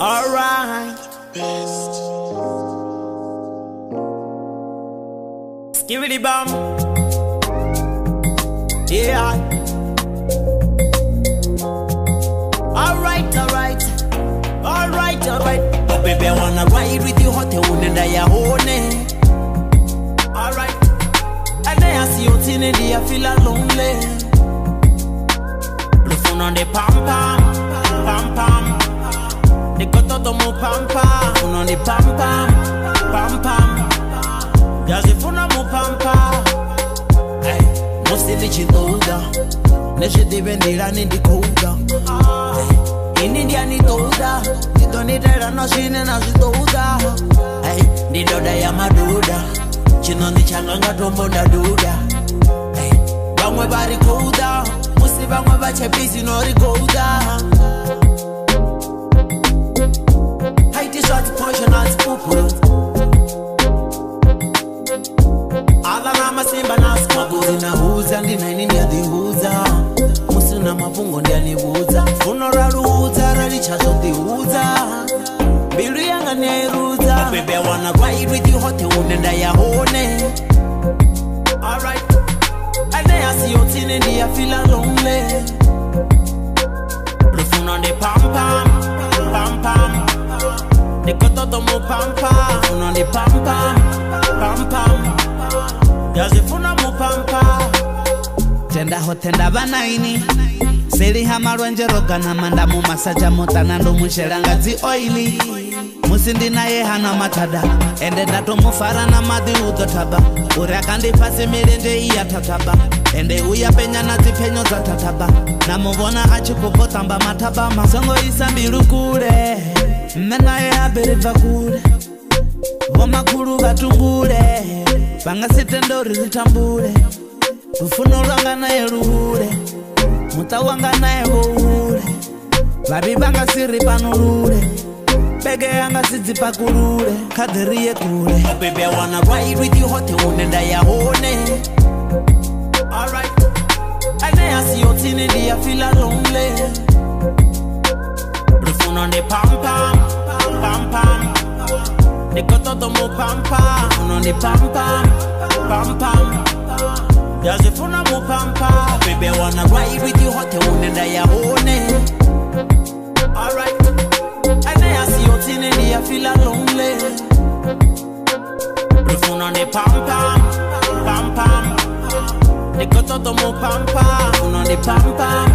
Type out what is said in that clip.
Alright. Skibidi bum. Yeah. Alright. Oh, baby, I wanna ride with you hot and I own it. Alright. And then I see you tinny, I feel lonely. The phone on the pam pam. They got todo mo pam pam. Phone on the pam pam. There's a phone on mo pam pam. Hey, no silly chitoda. Never depended on the coda. In India, ni toda. You don't need that, I'm not seeing and she toda. Hey, the doda yamaduda. Chino ni changanga tombo da duda. Hey, bangwe bari koda. Musi bangwe bache busy no rigoda. Hey, this short portion as purple. Ala nama simba na smaguzi na huza. Ndi na nini ya dihuza. Na mafungo ndiani buza funeral ruza rali chazo dihuza bilu yanga neruza baby I wanna ride with you hot and I own it. Alright. And then I see you tinny I feel lonely. The phone on the pam pam. They got todo mo pam pam. Phone on the pam pam. There's a phone on mo pam pam. Tenda hotenda banaini Seli hamarwenje roga na mandamu masaja motana ndo mushelanga zi oili Musindi na ye hana matada Ende dato mufara na madhi udotaba Ureakandi pasi mirende iya tataba Ende uya penya na zipenyo za tataba Na muvona hachukukotamba mataba Masongo isa mbiru kure Mena ye abiriva kure Woma kuru batungure Banga sitendori zitambure Ufuno ranga na eruhure Mutawanga na eruhure Babibanga siri panurure Bege yanga sizipa kurure Kadiri ye kure Oh baby I wanna ride with you hot and I own it. Alright. And then I see you tinny I feel lonely. The phone on the pam pam. They got todo mo pam pam. Phone on the pam pam. There's a phone on mo pam pam. Baby I wanna ride with you hot and I own it. Alright. And then I see you tinny I feel lonely. The phone on the pam pam. They got todo mo pam pam. Phone on the pam pam.